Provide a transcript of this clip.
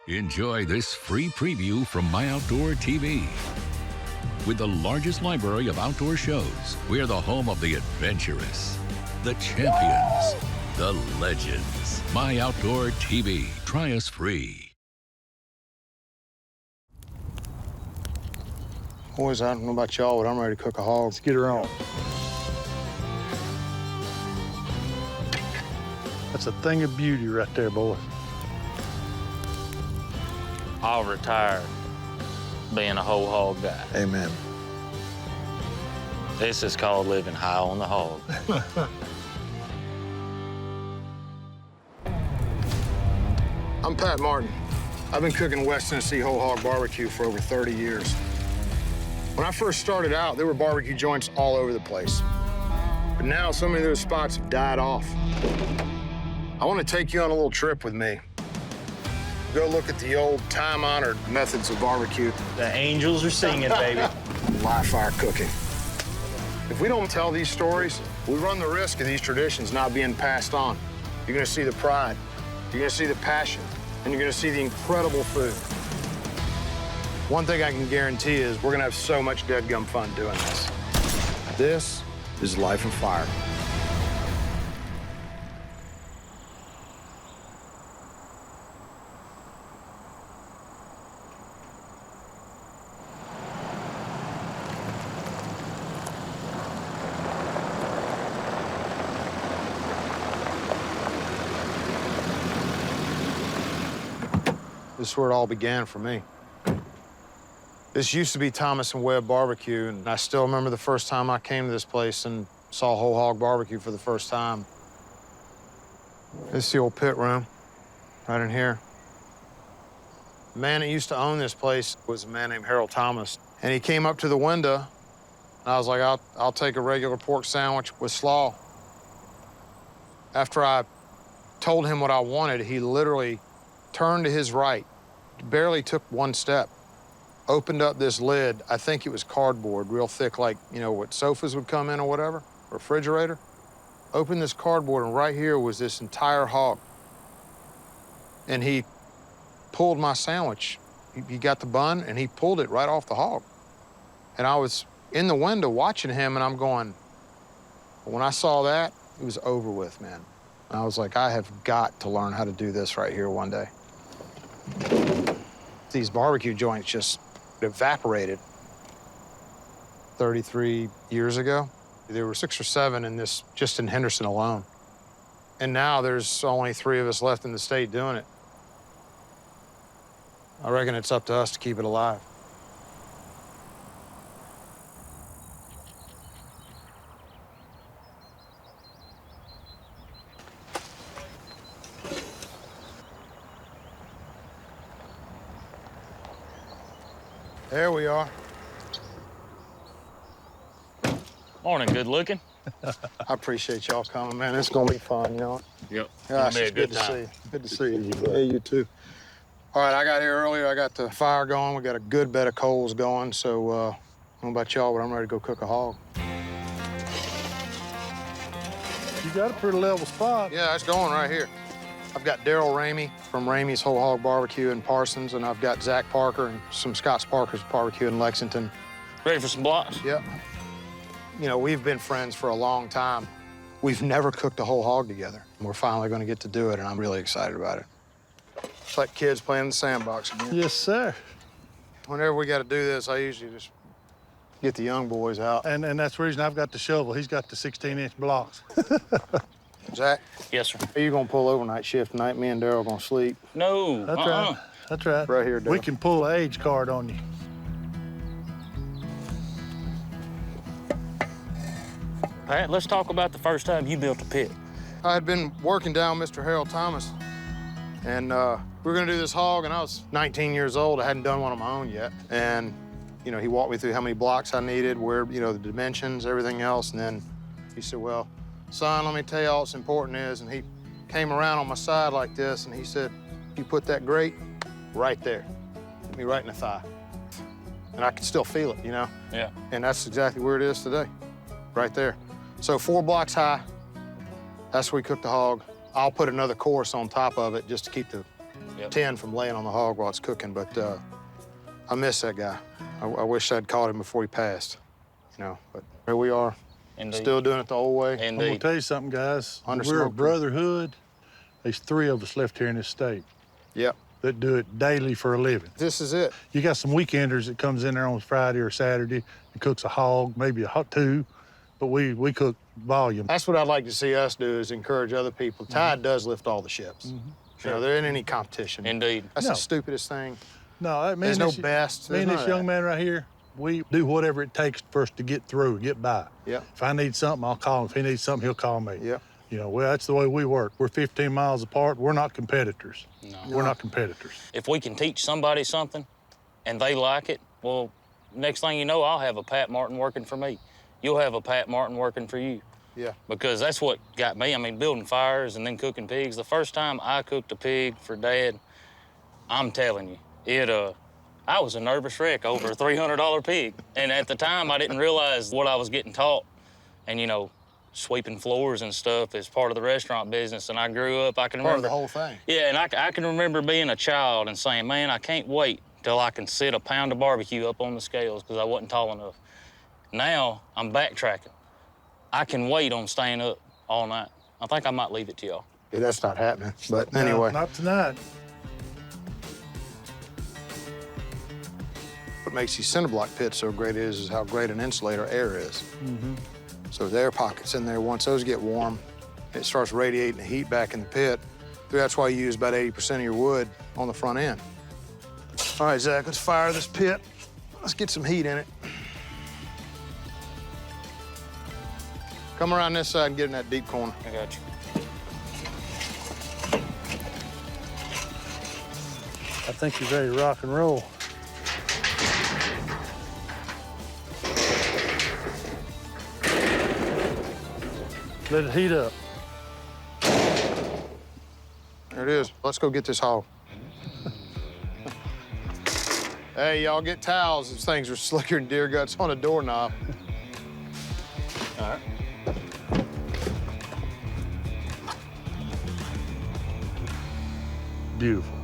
Enjoy this free preview from MyOutdoorTV. With the largest library of outdoor shows, we're the home of the adventurous, the champions, the legends. MyOutdoorTV. Try us free. Boys, I don't know about y'all, but I'm ready to cook a hog. Let's get her on. That's a thing of beauty right there, boy. I'll retire being a whole hog guy. Amen. This is called living high on the hog. I'm Pat Martin. I've been cooking West Tennessee whole hog barbecue for over 30 years. When I first started out, there were barbecue joints all over the place. But now, so many of those spots have died off. I want to take you on a little trip with me. Go look at the old time-honored methods of barbecue. The angels are singing, baby. Live fire cooking. If we don't tell these stories, we run the risk of these traditions not being passed on. You're gonna see the pride, you're gonna see the passion, and you're gonna see the incredible food. One thing I can guarantee is we're gonna have so much deadgum fun doing this. This is life and fire. This is where it all began for me. This used to be Thomas and Webb Barbecue, and I still remember the first time I came to this place and saw whole hog barbecue for the first time. This is the old pit room, right in here. The man that used to own this place was a man named Harold Thomas, and he came up to the window, and I was like, I'll take a regular pork sandwich with slaw. After I told him what I wanted, he literally turned to his right, barely took one step, opened up this lid. I think it was cardboard, real thick, like, you know, what sofas would come in or whatever, refrigerator. Opened this cardboard, and right here was this entire hog. And he pulled my sandwich. He got the bun, and he pulled it right off the hog. And I was in the window watching him, and I'm going, when I saw that, it was over with, man. And I was like, I have got to learn how to do this right here one day. These barbecue joints just evaporated 33 years ago. There were 6 or 7 in this, just in Henderson alone. And now there's only 3 of us left in the state doing it. I reckon it's up to us to keep it alive. There we are. Morning, good looking. I appreciate y'all coming, man. It's gonna be fun, you know. Yep. Gosh, It'll be a it's good good to see time. you. Good to see you. Yeah, you too. All right, I got here earlier. I got the fire going. We got a good bed of coals going. So, I don't know about y'all, but I'm ready to go cook a hog. You got a pretty level spot. Yeah, it's going right here. I've got Daryl Ramey from Ramey's Whole Hog Barbecue in Parsons, and I've got Zach Parker and some Scott's Parker's Barbecue in Lexington. Ready for some blocks? Yep. You know, we've been friends for a long time. We've never cooked a whole hog together. We're finally going to get to do it, and I'm really excited about it. It's like kids playing in the sandbox again. Yes, sir. Whenever we got to do this, I usually just get the young boys out. And that's the reason I've got the shovel. He's got the 16-inch blocks. Zach, Yes, sir. are you going to pull overnight shift tonight? Me and Daryl are going to sleep No. That's right. That's right. right here, Daryl. We can pull an age card on you. Pat, let's talk about the first time you built a pit. I had been working down Mr. Harold Thomas, and we were going to do this hog, and I was 19 years old. I hadn't done one on my own yet. And, you know, he walked me through how many blocks I needed, where, you know, the dimensions, everything else. And then he said, well, son, let me tell you all what's important is. And he came around on my side like this, and he said, you put that grate right there. Hit me right in the thigh. And I could still feel it, you know? Yeah. And that's exactly where it is today, right there. So 4 blocks high, that's where we cook the hog. I'll put another course on top of it just to keep the tin from laying on the hog while it's cooking, but I miss that guy. I wish I'd caught him before he passed, you know, but here we are. Indeed. Still doing it the old way. I'm gonna tell you something, guys. Under We're a smoke. brotherhood. There's 3 of us left here in this state Yep. that do it daily for a living. This is it. You got some weekenders that comes in there on Friday or Saturday and cooks a hog, maybe a hot 2, but we cook volume. That's what I'd like to see us do, is encourage other people. Tide does lift all the ships. You know, there ain't any competition. Indeed. That's No. the stupidest thing. No, I mean, There's no best. Me There's and none this of young that. man right here, we do whatever it takes for us to get through, get by. Yep. If I need something, I'll call him. If he needs something, he'll call me. Yep. You know, well, that's the way we work. We're 15 miles apart. We're not competitors. No. We're not competitors. If we can teach somebody something and they like it, well, next thing you know, I'll have a Pat Martin working for me. You'll have a Pat Martin working for you. Yeah. Because that's what got me. I mean, building fires and then cooking pigs. The first time I cooked a pig for Dad, I'm telling you, I was a nervous wreck over a $300 pig. And at the time, I didn't realize what I was getting taught. And, you know, sweeping floors and stuff is part of the restaurant business. And I grew up, I can Part of remember. the whole thing. Yeah, and I can remember being a child and saying, man, I can't wait till I can sit a pound of barbecue up on the scales because I wasn't tall enough. Now, I'm backtracking. I can wait on staying up all night. I think I might leave it to y'all. Yeah, that's not happening. But No, anyway. not tonight. What makes these cinder block pits so great is how great an insulator air is. So there's air pockets in there. Once those get warm, it starts radiating the heat back in the pit. That's why you use about 80% of your wood on the front end. All right, Zach, let's fire this pit. Let's get some heat in it. Come around this side and get in that deep corner. I got you. I think you're ready to rock and roll. Let it heat up. There it is. Let's go get this hog. Hey, y'all get towels. These things are slicker than deer guts on a doorknob. All right. Beautiful.